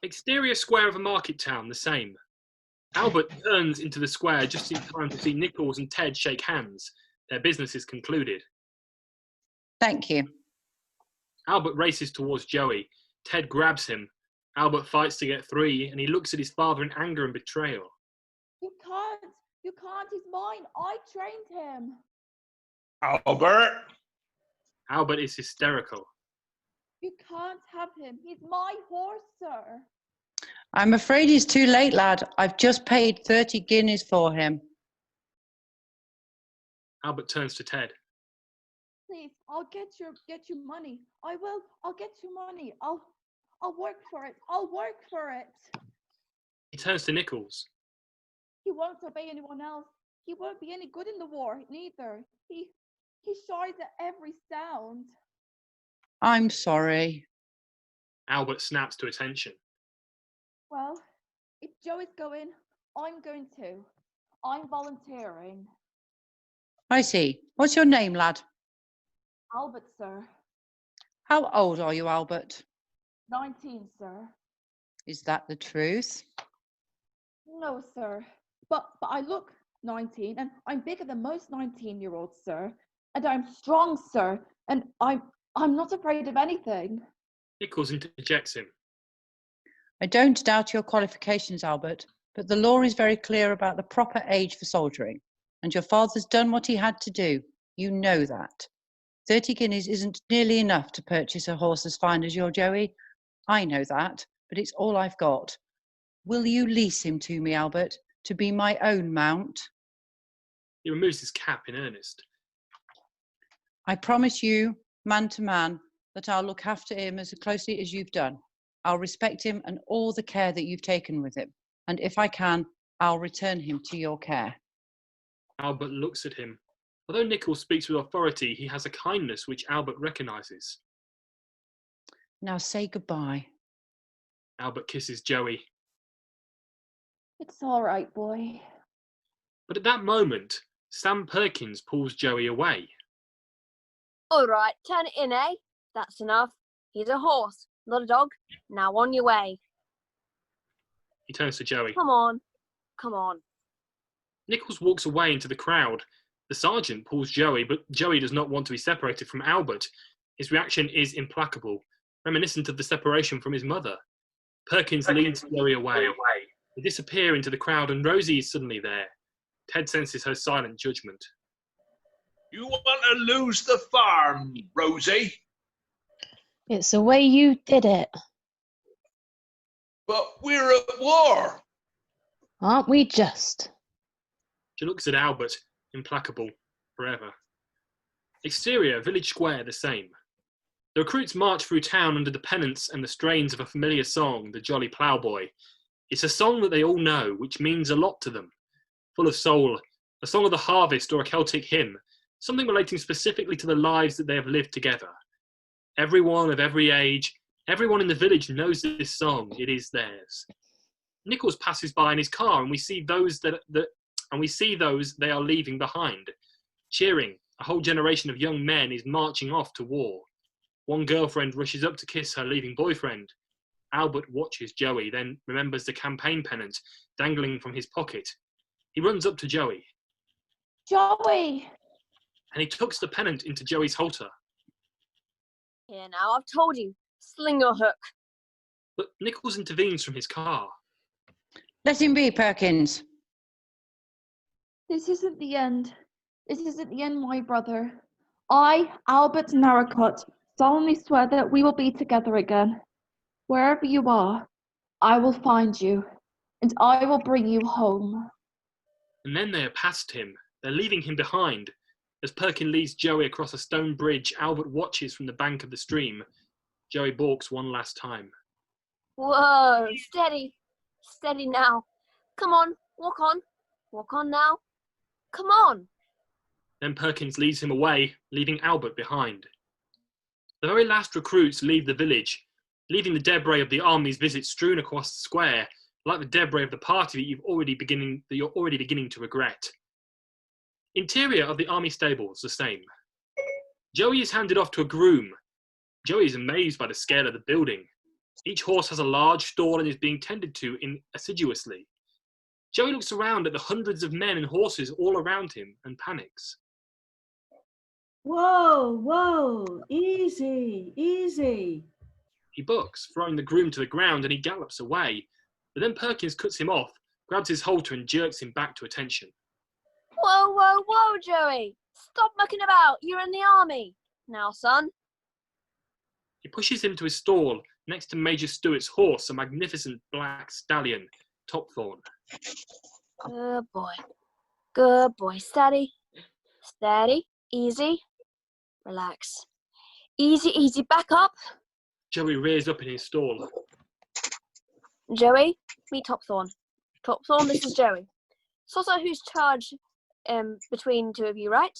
Exterior square of a market town, the same. Albert turns into the square just in time to see Nicholls and Ted shake hands. Their business is concluded. Thank you. Albert races towards Joey. Ted grabs him. Albert fights to get free, and he looks at his father in anger and betrayal. You can't, he's mine. I trained him. Albert! Albert is hysterical. You can't have him. He's my horse, sir. I'm afraid he's too late, lad. I've just paid 30 guineas for him. Albert turns to Ted. Please, I'll get your money. I will. I'll get you money. I'll work for it. I'll work for it. He turns to Nicholls. He won't obey anyone else. He won't be any good in the war, neither. He shies at every sound. I'm sorry. Albert snaps to attention. Well, if Joey's going, I'm going too. I'm volunteering. I see. What's your name, lad? Albert, sir. How old are you, Albert? 19, sir. Is that the truth? No, sir. But I look 19, and I'm bigger than most 19-year-olds, sir. And I'm strong, sir. And I'm not afraid of anything. Nicholls interjects him. I don't doubt your qualifications, Albert, but the law is very clear about the proper age for soldiering, and your father's done what he had to do. You know that. 30 guineas isn't nearly enough to purchase a horse as fine as your Joey. I know that, but it's all I've got. Will you lease him to me, Albert, to be my own mount? He removes his cap in earnest. I promise you, man to man, that I'll look after him as closely as you've done. I'll respect him and all the care that you've taken with him. And if I can, I'll return him to your care. Albert looks at him. Although Nicholls speaks with authority, he has a kindness which Albert recognises. Now say goodbye. Albert kisses Joey. It's all right, boy. But at that moment, Sam Perkins pulls Joey away. All right, turn it in, eh? That's enough. He's a horse, not a dog. Now on your way. He turns to Joey. Come on. Come on. Nicholls walks away into the crowd. The sergeant pulls Joey, but Joey does not want to be separated from Albert. His reaction is implacable, reminiscent of the separation from his mother. Perkins leads Joey away. They disappear into the crowd, and Rosie is suddenly there. Ted senses her silent judgment. You want to lose the farm, Rosie? It's the way you did it. But we're at war. Aren't we just? She looks at Albert, implacable, forever. Exterior, village square, the same. The recruits march through town under the pennants and the strains of a familiar song, The Jolly Ploughboy. It's a song that they all know, which means a lot to them. Full of soul, a song of the harvest or a Celtic hymn, something relating specifically to the lives that they have lived together. Everyone of every age, everyone in the village knows this song. It is theirs. Nicholls passes by in his car, and we see those they are leaving behind. Cheering, a whole generation of young men is marching off to war. One girlfriend rushes up to kiss her leaving boyfriend. Albert watches Joey, then remembers the campaign pennant dangling from his pocket. He runs up to Joey. Joey! And he tucks the pennant into Joey's halter. Here now, I've told you. Sling your hook. But Nicholls intervenes from his car. Let him be, Perkins. This isn't the end. This isn't the end, my brother. I, Albert Narracot, solemnly swear that we will be together again. Wherever you are, I will find you, and I will bring you home. And then they are past him. They're leaving him behind. As Perkins leads Joey across a stone bridge, Albert watches from the bank of the stream. Joey balks one last time. Whoa, steady. Steady now. Come on, walk on. Walk on now. Come on. Then Perkins leads him away, leaving Albert behind. The very last recruits leave the village, leaving the debris of the army's visit strewn across the square, like the debris of the party that you're already beginning to regret. Interior of the army stables, the same. Joey is handed off to a groom. Joey is amazed by the scale of the building. Each horse has a large stall and is being tended to assiduously. Joey looks around at the hundreds of men and horses all around him and panics. Whoa, whoa, easy, easy. He bucks, throwing the groom to the ground, and he gallops away. But then Perkins cuts him off, grabs his halter and jerks him back to attention. Whoa, whoa, whoa, Joey! Stop mucking about! You're in the army! Now, son. He pushes him to his stall, next to Major Stewart's horse, a magnificent black stallion, Topthorn. Good boy. Good boy. Steady. Steady. Easy. Relax. Easy, easy. Back up. Joey rears up in his stall. Joey, meet Topthorn. Topthorn, this is Joey. Sort out who's charged between two of you, right?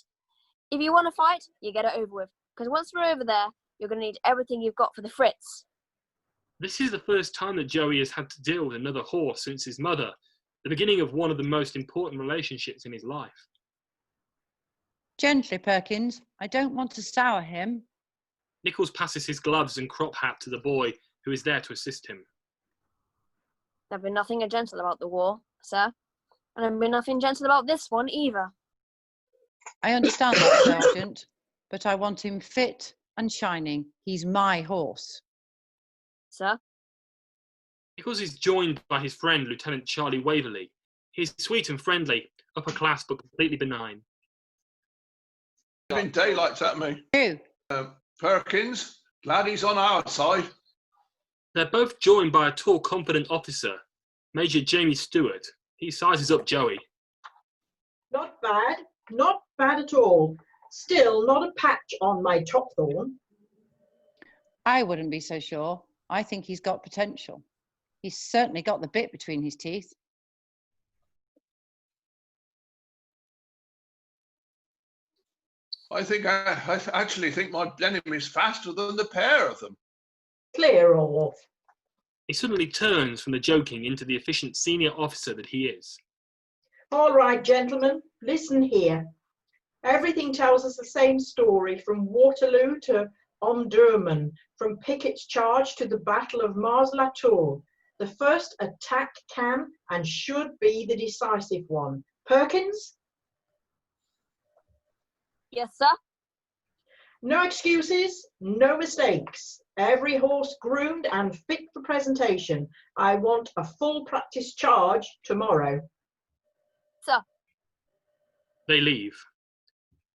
If you want to fight, you get it over with. Because once we're over there, you're going to need everything you've got for the Fritz. This is the first time that Joey has had to deal with another horse since his mother, the beginning of one of the most important relationships in his life. Gently, Perkins. I don't want to sour him. Nicholls passes his gloves and crop hat to the boy, who is there to assist him. There'll be nothing gentle about the war, sir. And there'll be nothing gentle about this one either. I understand that, Sergeant, but I want him fit and shining. He's my horse. Sir? Nicholls is joined by his friend, Lieutenant Charlie Waverly. He is sweet and friendly, upper class but completely benign. In daylight at me. Who? Perkins, glad he's on our side. They're both joined by a tall, confident officer, Major Jamie Stewart. He sizes up Joey. Not bad at all. Still not a patch on my Topthorn. I wouldn't be so sure. I think he's got potential. He's certainly got the bit between his teeth. I actually think my enemy's faster than the pair of them. Clear off. He suddenly turns from the joking into the efficient senior officer that he is. All right, gentlemen, listen here. Everything tells us the same story, from Waterloo to Omdurman, from Pickett's charge to the Battle of Mars-la-Tour. The first attack can and should be the decisive one. Perkins? Yes, sir? No excuses, no mistakes. Every horse groomed and fit for presentation. I want a full practice charge tomorrow. Sir. They leave.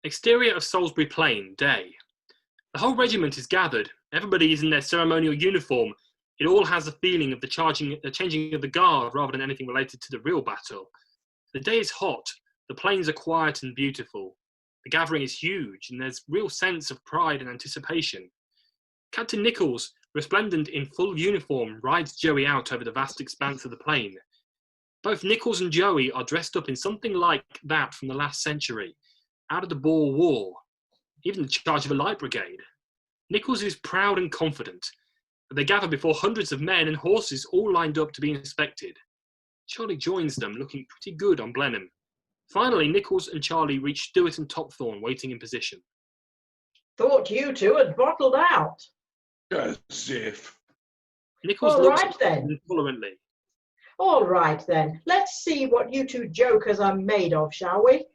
Exterior of Salisbury Plain, day. The whole regiment is gathered. Everybody is in their ceremonial uniform. It all has a feeling of the changing of the guard rather than anything related to the real battle. The day is hot. The plains are quiet and beautiful. The gathering is huge, and there's real sense of pride and anticipation. Captain Nicholls, resplendent in full uniform, rides Joey out over the vast expanse of the plain. Both Nicholls and Joey are dressed up in something like that from the last century, out of the Boer War, even the charge of a light brigade. Nicholls is proud and confident. They gather before hundreds of men and horses all lined up to be inspected. Charlie joins them, looking pretty good on Blenheim. Finally, Nicholls and Charlie reach Stewart and Topthorn, waiting in position. Thought you two had bottled out. As if. Nicholls All looks right, then. intolerantly. All right then, let's see what you two jokers are made of, shall we?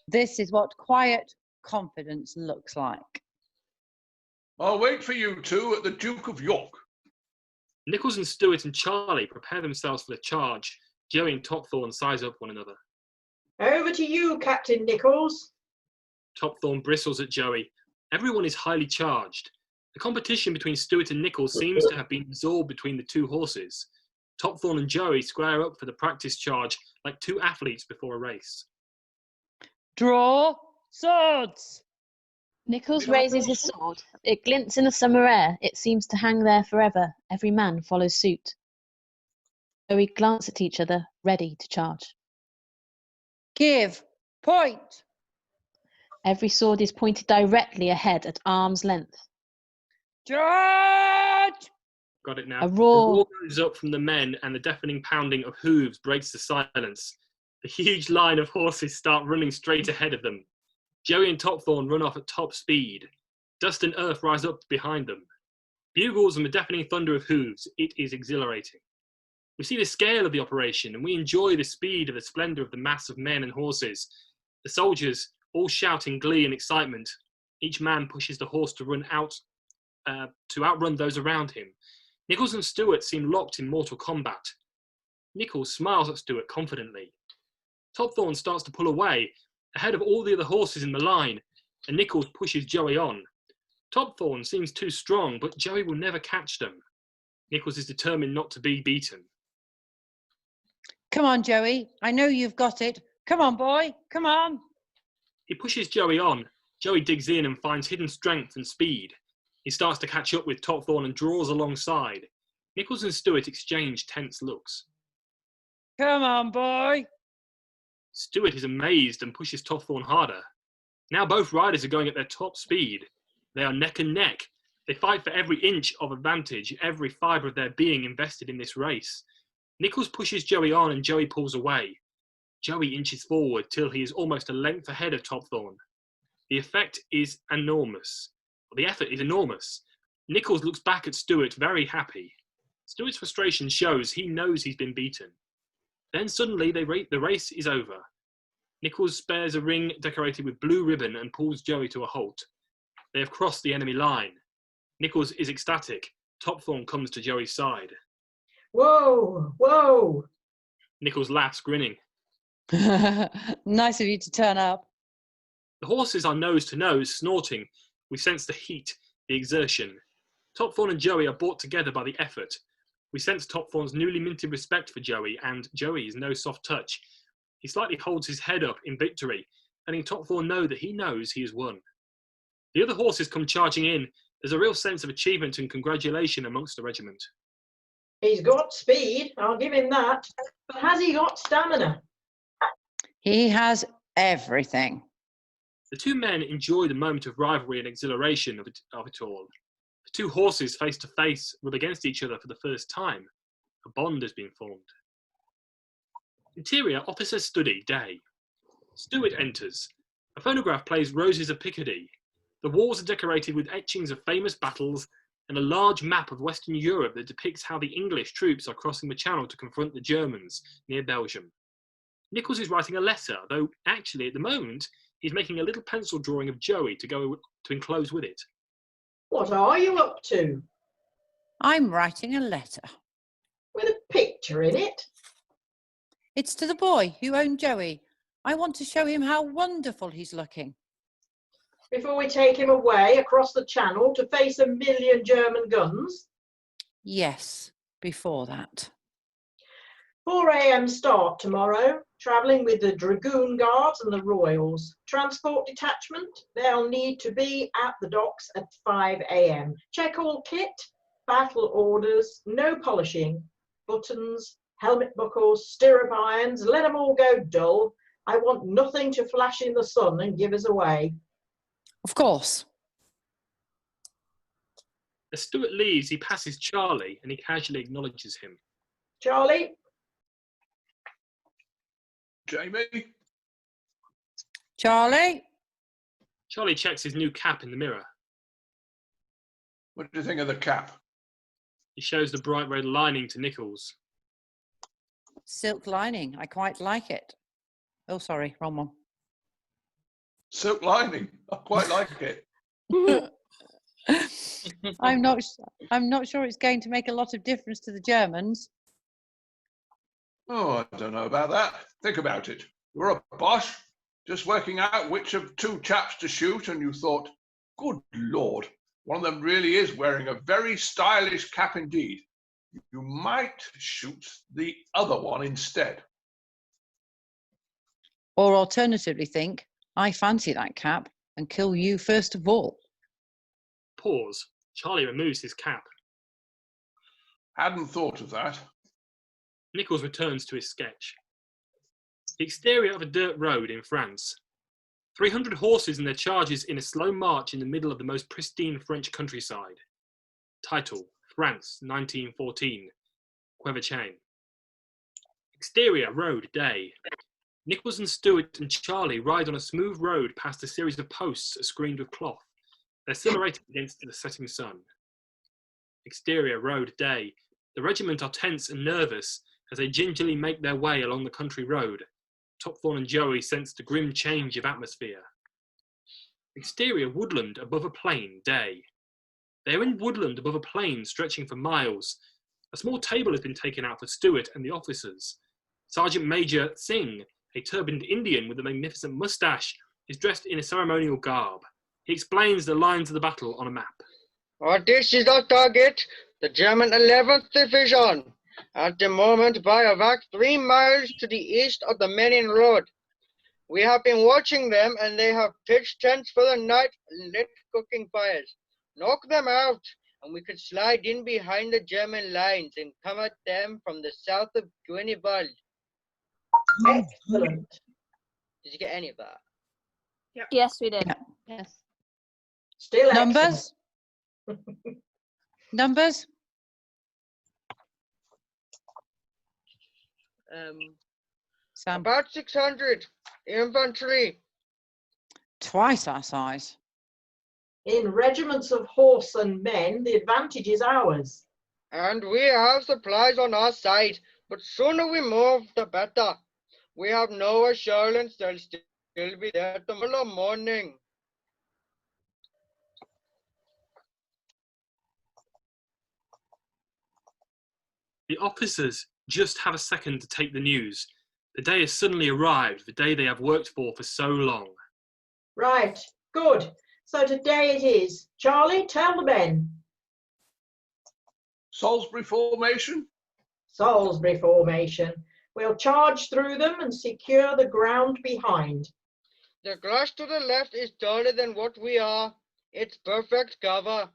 This is what quiet confidence looks like. I'll wait for you two at the Duke of York. Nicholls and Stewart and Charlie prepare themselves for the charge. Joey and Topthorn size up one another. Over to you, Captain Nicholls. Topthorn bristles at Joey. Everyone is highly charged. The competition between Stewart and Nicholls seems to have been absorbed between the two horses. Topthorn and Joey square up for the practice charge like two athletes before a race. Draw swords! Nicholls raises his sword. It glints in the summer air. It seems to hang there forever. Every man follows suit. So we glance at each other, ready to charge. Give. Point. Every sword is pointed directly ahead at arm's length. Charge! Got it now. A The roar. roar goes up from the men and the deafening pounding of hooves breaks the silence. The huge line of horses start running straight ahead of them. Joey and Topthorn run off at top speed. Dust and earth rise up behind them. Bugles and the deafening thunder of hooves, it is exhilarating. We see the scale of the operation, and we enjoy the speed and the splendour of the mass of men and horses. The soldiers all shout in glee and excitement. Each man pushes the horse to outrun those around him. Nicholls and Stewart seem locked in mortal combat. Nicholls smiles at Stewart confidently. Topthorne starts to pull away, ahead of all the other horses in the line, and Nicholls pushes Joey on. Topthorne seems too strong, but Joey will never catch them. Nicholls is determined not to be beaten. Come on, Joey. I know you've got it. Come on, boy. Come on. He pushes Joey on. Joey digs in and finds hidden strength and speed. He starts to catch up with Topthorne and draws alongside. Nicholls and Stewart exchange tense looks. Come on, boy. Stewart is amazed and pushes Topthorne harder. Now both riders are going at their top speed. They are neck and neck. They fight for every inch of advantage, every fibre of their being invested in this race. Nicholls pushes Joey on and Joey pulls away. Joey inches forward till he is almost a length ahead of Topthorne. The effort is enormous. Nicholls looks back at Stewart very happy. Stewart's frustration shows he knows he's been beaten. Then suddenly the race is over. Nicholls spares a ring decorated with blue ribbon and pulls Joey to a halt. They have crossed the enemy line. Nicholls is ecstatic. Topthorne comes to Joey's side. Whoa, whoa. Nicholls laughs, grinning. Nice of you to turn up. The horses are nose to nose, snorting. We sense the heat, the exertion. Topthorne and Joey are brought together by the effort. We sense Topthorne's newly minted respect for Joey, and Joey is no soft touch. He slightly holds his head up in victory, letting Topthorne know that he knows he has won. The other horses come charging in. There's a real sense of achievement and congratulation amongst the regiment. He's got speed, I'll give him that. But has he got stamina? He has everything. The two men enjoy the moment of rivalry and exhilaration of it all. The two horses face to face rub against each other for the first time. A bond has been formed. Interior officer's study, day. Stewart enters. A phonograph plays Roses of Picardy. The walls are decorated with etchings of famous battles and a large map of Western Europe that depicts how the English troops are crossing the Channel to confront the Germans near Belgium. Nicholls is writing a letter, though actually at the moment he's making a little pencil drawing of Joey to enclose with it. What are you up to? I'm writing a letter. With a picture in it? It's to the boy who owned Joey. I want to show him how wonderful he's looking. Before we take him away across the Channel to face 1,000,000 German guns? Yes, before that. 4 a.m. start tomorrow, travelling with the Dragoon Guards and the Royals. Transport detachment, they'll need to be at the docks at 5 a.m. Check all kit, battle orders, no polishing, buttons, helmet buckles, stirrup irons, let them all go dull. I want nothing to flash in the sun and give us away. Of course. As Stewart leaves, he passes Charlie and he casually acknowledges him. Charlie? Jamie? Charlie? Charlie checks his new cap in the mirror. What do you think of the cap? He shows the bright red lining to Nicholls. Silk lining. I quite like it. Oh, sorry, wrong one. Silk lining. I quite like it. I'm not sure it's going to make a lot of difference to the Germans. Oh, I don't know about that. Think about it. You're a boss, just working out which of two chaps to shoot, and you thought, good Lord, one of them really is wearing a very stylish cap indeed. You might shoot the other one instead. Or alternatively think, I fancy that cap and kill you first of all. Pause. Charlie removes his cap. Hadn't thought of that. Nicholls returns to his sketch. The exterior of a dirt road in France. 300 horses and their charges in a slow march in the middle of the most pristine French countryside. Title, France, 1914. Queverchain. Exterior, road, day. Nicholls and Stewart and Charlie ride on a smooth road past a series of posts screened with cloth. They're silhouetted against the setting sun. Exterior, road, day. The regiment are tense and nervous as they gingerly make their way along the country road. Topthorne and Joey sense the grim change of atmosphere. Exterior, woodland above a plain, day. They are in woodland above a plain stretching for miles. A small table has been taken out for Stewart and the officers. Sergeant Major Singh, a turbaned Indian with a magnificent moustache, is dressed in a ceremonial garb. He explains the lines of the battle on a map. This is our target, the German 11th Division. At the moment, bivouac 3 miles to the east of the main road. We have been watching them and they have pitched tents for the night and lit cooking fires. Knock them out and we could slide in behind the German lines and come at them from the south of Guinevere. Excellent. Did you get any of that? Yes, we did. Yeah. Yes. Still Numbers? Numbers? Sam? About 600 infantry. Twice our size. In regiments of horse and men, the advantage is ours. And we have supplies on our side, but sooner we move, the better. We have no assurance they'll still be there tomorrow morning. The officers just have a second to take the news. The day has suddenly arrived, the day they have worked for so long. Right, good. So today it is. Charlie, tell the men. Salisbury formation? Salisbury formation. We'll charge through them and secure the ground behind. The grass to the left is taller than what we are. It's perfect cover.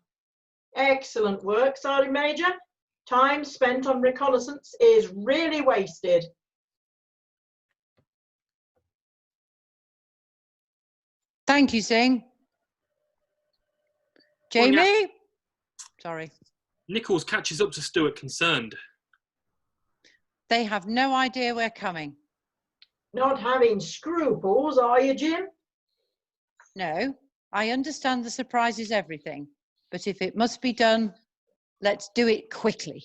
Excellent work, Sergeant Major. Time spent on reconnaissance is really wasted. Thank you, Singh. Jamie? Sorry. Nicholls catches up to Stewart, concerned. They have no idea we're coming. Not having scruples, are you, Jim? No, I understand the surprise is everything, but if it must be done, let's do it quickly.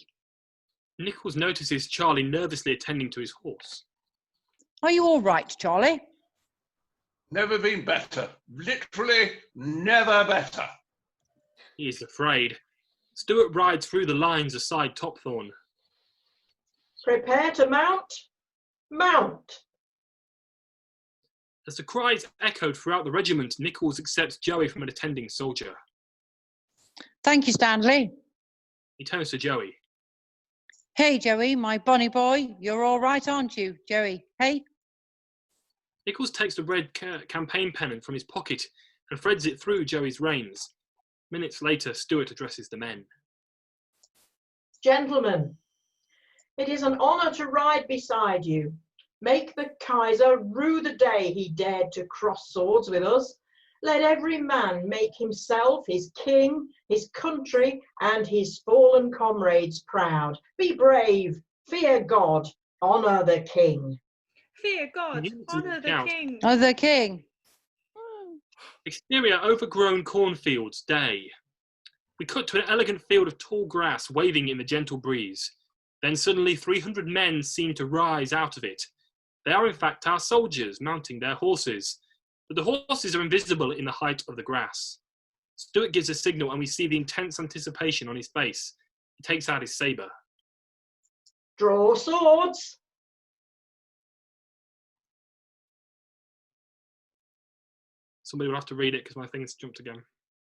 Nicholls notices Charlie nervously attending to his horse. Are you all right, Charlie? Never been better. Literally never better. He is afraid. Stewart rides through the lines aside Topthorne. Prepare to mount. Mount. As the cries echoed throughout the regiment, Nicholls accepts Joey from an attending soldier. Thank you, Stanley. He turns to Joey. Hey, Joey, my bonny boy. You're all right, aren't you, Joey? Hey? Nicholls takes the red campaign pennant from his pocket and threads it through Joey's reins. Minutes later, Stewart addresses the men. Gentlemen, it is an honour to ride beside you. Make the Kaiser rue the day he dared to cross swords with us. Let every man make himself, his king, his country, and his fallen comrades proud. Be brave, fear God, honour the king. Fear God, honour the king. Oh, the king. Exterior, overgrown cornfields, day. We cut to an elegant field of tall grass waving in the gentle breeze. Then suddenly 300 men seem to rise out of it. They are in fact our soldiers mounting their horses, but the horses are invisible in the height of the grass. Stewart gives a signal and we see the intense anticipation on his face. He takes out his sabre. Draw swords. Somebody will have to read it because my thing's jumped again.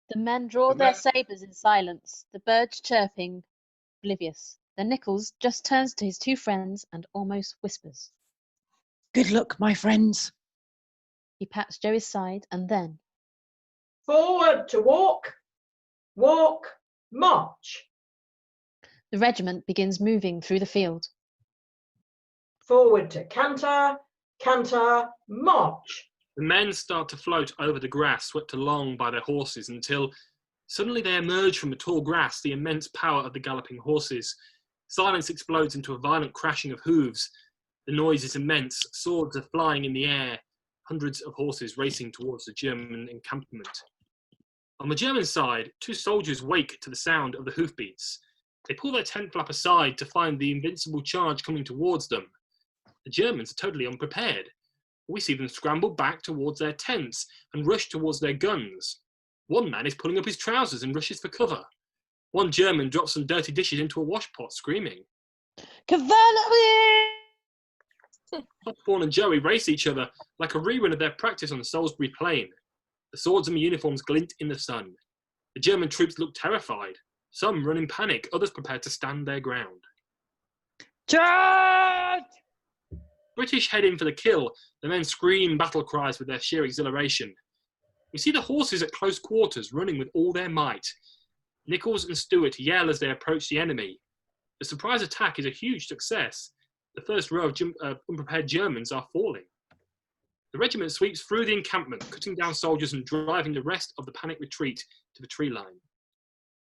The men draw their sabres in silence, the birds chirping, oblivious. Then Nicholls just turns to his two friends and almost whispers. Good luck, my friends. He pats Joey's side and then. Forward to walk. Walk. March. The regiment begins moving through the field. Forward to canter. Canter. March. The men start to float over the grass, swept along by their horses, until suddenly they emerge from the tall grass, the immense power of the galloping horses. Silence explodes into a violent crashing of hooves. The noise is immense. Swords are flying in the air. Hundreds of horses racing towards the German encampment. On the German side, two soldiers wake to the sound of the hoofbeats. They pull their tent flap aside to find the invincible charge coming towards them. The Germans are totally unprepared. We see them scramble back towards their tents and rush towards their guns. One man is pulling up his trousers and rushes for cover. One German drops some dirty dishes into a washpot, screaming. Cavalry! Topthorne and Joey race each other like a rerun of their practice on Salisbury Plain. The swords and uniforms glint in the sun. The German troops look terrified. Some run in panic, others prepared to stand their ground. Charge! British head in for the kill. The men scream battle cries with their sheer exhilaration. We see the horses at close quarters running with all their might. Nicholls and Stewart yell as they approach the enemy. The surprise attack is a huge success. The first row of unprepared Germans are falling. The regiment sweeps through the encampment, cutting down soldiers and driving the rest of the panic retreat to the tree line.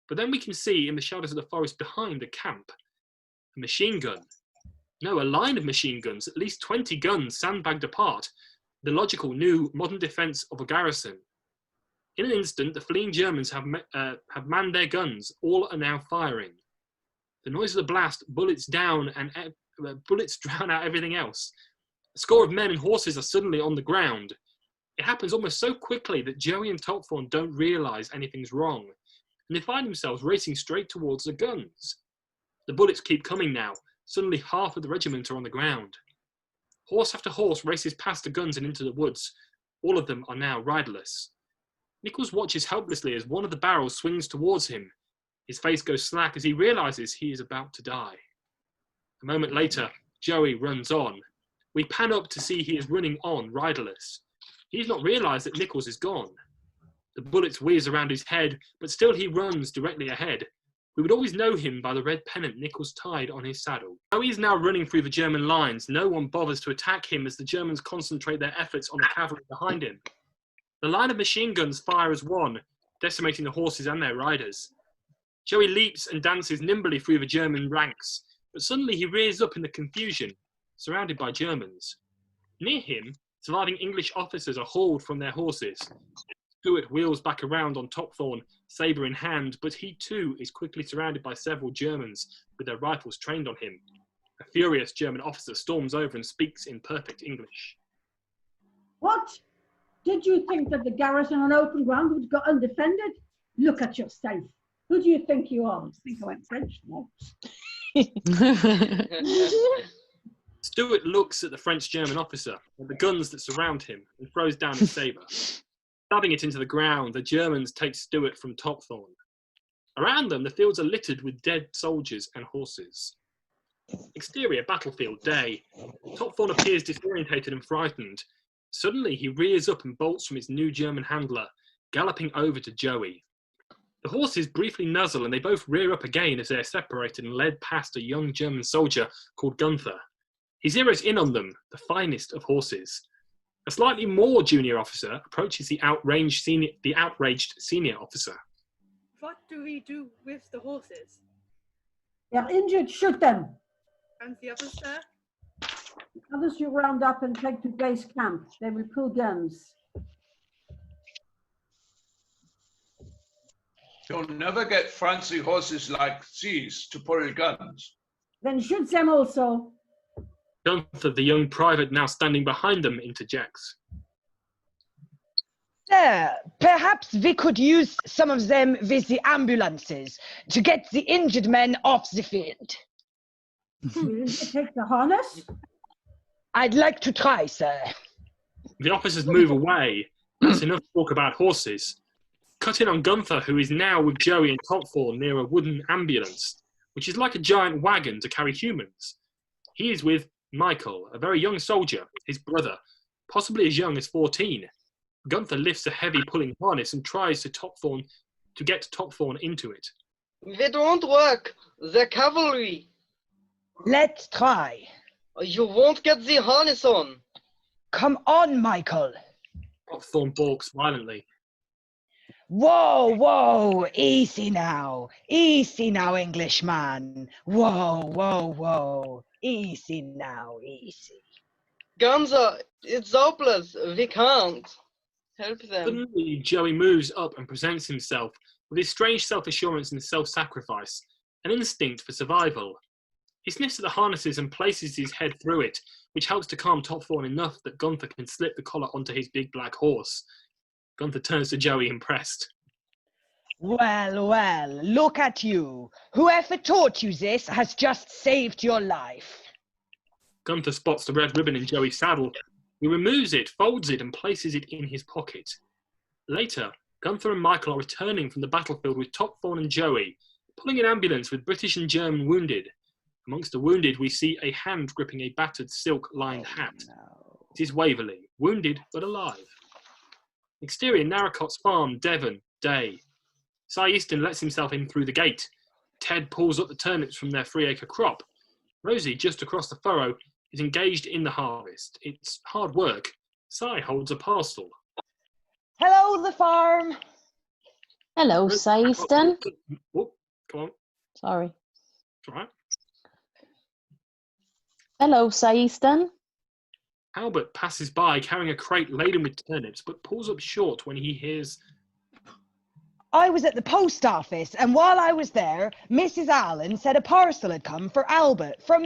But then we can see in the shadows of the forest behind the camp a machine gun. No, a line of machine guns, at least 20 guns sandbagged apart, the logical new modern defence of a garrison. In an instant, the fleeing Germans have manned their guns. All are now firing. The noise of the blast, bullets drown out everything else. A score of men and horses are suddenly on the ground. It happens almost so quickly that Joey and Topthorne don't realise anything's wrong, and they find themselves racing straight towards the guns. The bullets keep coming now. Suddenly half of the regiment are on the ground. Horse after horse races past the guns and into the woods. All of them are now riderless. Nicholls watches helplessly as one of the barrels swings towards him. His face goes slack as he realises he is about to die. A moment later, Joey runs on. We pan up to see he is running on, riderless. He does not realise that Nicholls is gone. The bullets whiz around his head, but still he runs directly ahead. We would always know him by the red pennant Nicholls tied on his saddle. Joey is now running through the German lines. No one bothers to attack him as the Germans concentrate their efforts on the cavalry behind him. The line of machine guns fire as one, decimating the horses and their riders. Joey leaps and dances nimbly through the German ranks, but suddenly he rears up in the confusion, surrounded by Germans. Near him, surviving English officers are hauled from their horses. Stewart wheels back around on Topthorne, sabre in hand, but he too is quickly surrounded by several Germans with their rifles trained on him. A furious German officer storms over and speaks in perfect English. What? Did you think that the garrison on open ground would go undefended? Look at yourself. Who do you think you are? I think I went French now. Stewart looks at the French-German officer and the guns that surround him and throws down his sabre. Stabbing it into the ground, the Germans take Stewart from Topthorne. Around them, the fields are littered with dead soldiers and horses. Exterior battlefield day. Topthorne appears disorientated and frightened. Suddenly, he rears up and bolts from his new German handler, galloping over to Joey. The horses briefly nuzzle and they both rear up again as they are separated and led past a young German soldier called Gunther. He zeroes in on them, the finest of horses. A slightly more junior officer approaches the outraged senior officer. What do we do with the horses? They're injured, shoot them. And the others, sir? Others you round up and take to base camp. They will pull guns. You'll never get fancy horses like these to pull guns. Then shoot them also. Gunther, the young private now standing behind them, interjects. Sir, perhaps we could use some of them with the ambulances to get the injured men off the field. Will you take the harness? I'd like to try, sir. The officers move away. That's enough talk about horses. Cut in on Gunther, who is now with Joey and Topthorne near a wooden ambulance, which is like a giant wagon to carry humans. He is with Michael, a very young soldier, his brother, possibly as young as 14. Gunther lifts a heavy pulling harness and tries to get Topthorne into it. They don't work. The cavalry. Let's try. You won't get the harness on. Come on, Michael. Topthorne balks violently. Whoa, whoa, easy now, Englishman. Whoa, whoa, whoa, easy now, easy. Gunther, it's hopeless. We can't help them. Suddenly, Joey moves up and presents himself with his strange self-assurance and self-sacrifice, an instinct for survival. He sniffs at the harnesses and places his head through it, which helps to calm Topthorne enough that Gunther can slip the collar onto his big black horse. Gunther turns to Joey impressed. Well, well, look at you. Whoever taught you this has just saved your life. Gunther spots the red ribbon in Joey's saddle. He removes it, folds it, and places it in his pocket. Later, Gunther and Michael are returning from the battlefield with Topthorne and Joey, pulling an ambulance with British and German wounded. Amongst the wounded, we see a hand gripping a battered silk-lined hat. No. It is Waverly, wounded but alive. Exterior, Narracot's farm, Devon, day. Easton lets himself in through the gate. Ted pulls up the turnips from their 3-acre crop. Rosie, just across the furrow, is engaged in the harvest. It's hard work. Si holds a parcel. Hello, the farm. Hello, Easton. Oh, come on. Sorry. It's all right. Hello, Easton. Albert passes by carrying a crate laden with turnips, but pulls up short when he hears... I was at the post office, and while I was there, Mrs. Allen said a parcel had come for Albert from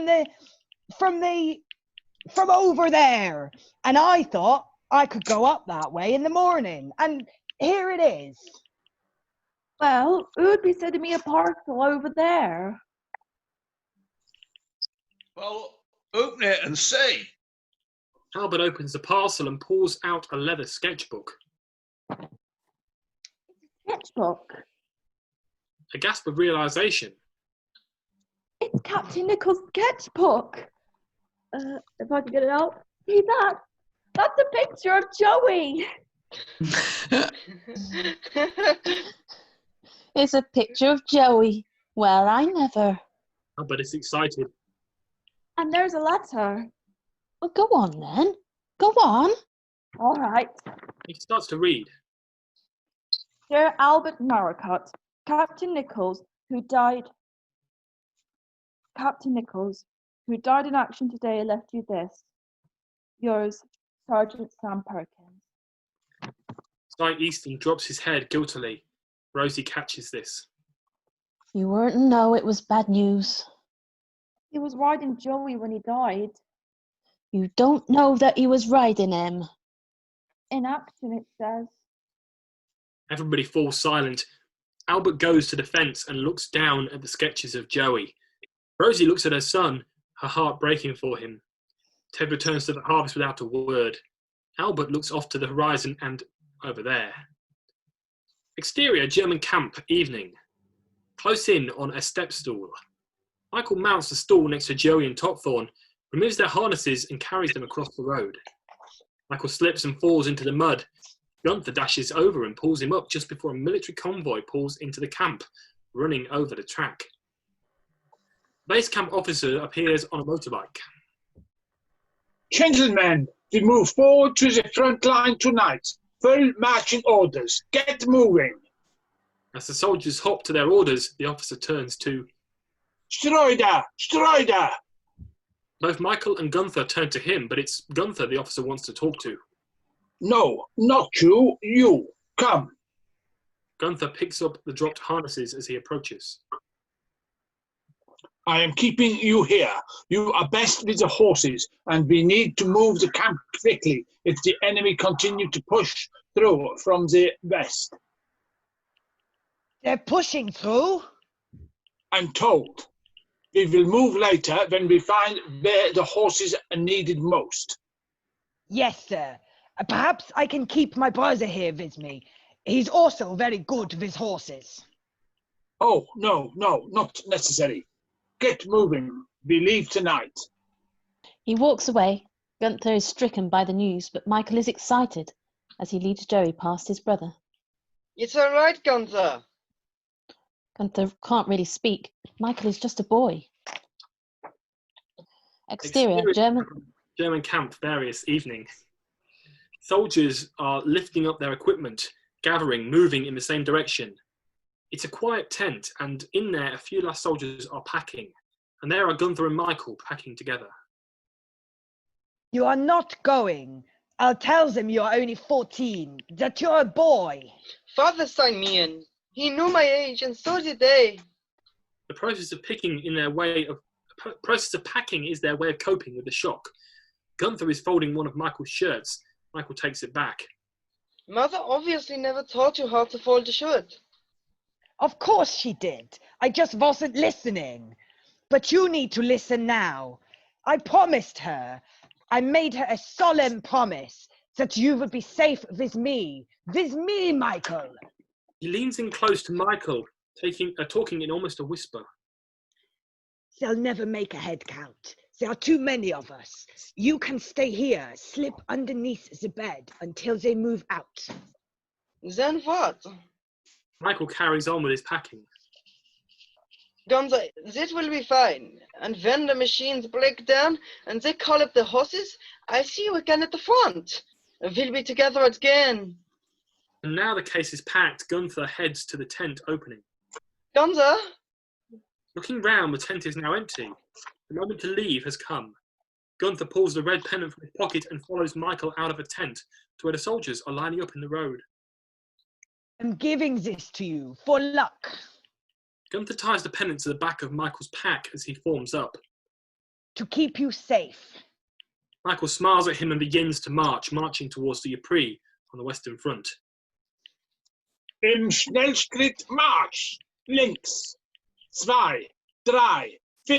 over there. And I thought I could go up that way in the morning, and here it is. Well, who would be sending me a parcel over there? Well, open it and see. Albert opens the parcel and pulls out a leather sketchbook. Sketchbook. A gasp of realisation. It's Captain Nicholls' sketchbook. If I can get it out. See that? That's a picture of Joey. It's a picture of Joey. Well, I never. Albert is excited. And there's a letter. Well, go on then. Go on. All right. He starts to read. Dear Albert Narracot, Captain Nicholls, who died in action today, left you this. Yours, Sergeant Sam Perkins. Easton drops his head guiltily. Rosie catches this. You weren't know it was bad news. He was riding Joey when he died. You don't know that he was riding him. In action, it says. Everybody falls silent. Albert goes to the fence and looks down at the sketches of Joey. Rosie looks at her son, her heart breaking for him. Ted returns to the harvest without a word. Albert looks off to the horizon and over there. Exterior, German camp, evening. Close in on a step stool. Michael mounts the stool next to Joey and Topthorne, removes their harnesses and carries them across the road. Michael slips and falls into the mud. Gunther dashes over and pulls him up just before a military convoy pulls into the camp, running over the track. Base camp officer appears on a motorbike. Gentlemen, we move forward to the front line tonight. Full marching orders. Get moving. As the soldiers hop to their orders, the officer turns to... Strider! Strider! Both Michael and Gunther turn to him, but it's Gunther the officer wants to talk to. No, not you. You. Come. Gunther picks up the dropped harnesses as he approaches. I am keeping you here. You are best with the horses, and we need to move the camp quickly if the enemy continue to push through from the west. They're pushing through? I'm told. We will move later when we find where the horses are needed most. Yes, sir. Perhaps I can keep my brother here with me. He's also very good with horses. Oh, no, not necessary. Get moving. We leave tonight. He walks away. Gunther is stricken by the news, but Michael is excited as he leads Joey past his brother. It's all right, Gunther. Gunther can't really speak. Michael is just a boy. Exterior, German camp, various evening. Soldiers are lifting up their equipment, gathering, moving in the same direction. It's a quiet tent, and in there a few last soldiers are packing. And there are Gunther and Michael packing together. You are not going. I'll tell them you are only 14, that you're a boy. Father signed me in. He knew my age, and so did they. The process of packing is their way of coping with the shock. Gunther is folding one of Michael's shirts. Michael takes it back. Mother obviously never taught you how to fold a shirt. Of course she did. I just wasn't listening. But you need to listen now. I promised her. I made her a solemn promise that you would be safe with me. With me, Michael. He leans in close to Michael, talking in almost a whisper. They'll never make a head count. There are too many of us. You can stay here, slip underneath the bed until they move out. Then what? Michael carries on with his packing. Gunther, this will be fine. And when the machines break down and they call up the horses, I see you again at the front. We'll be together again. And now the case is packed, Gunther heads to the tent opening. Gunther? Looking round, the tent is now empty. The moment to leave has come. Gunther pulls the red pennant from his pocket and follows Michael out of a tent to where the soldiers are lining up in the road. I'm giving this to you for luck. Gunther ties the pennant to the back of Michael's pack as he forms up. To keep you safe. Michael smiles at him and begins to marching towards the Ypres on the western front. Im Schnellschritt Marsch! Links! 2, 3, 4!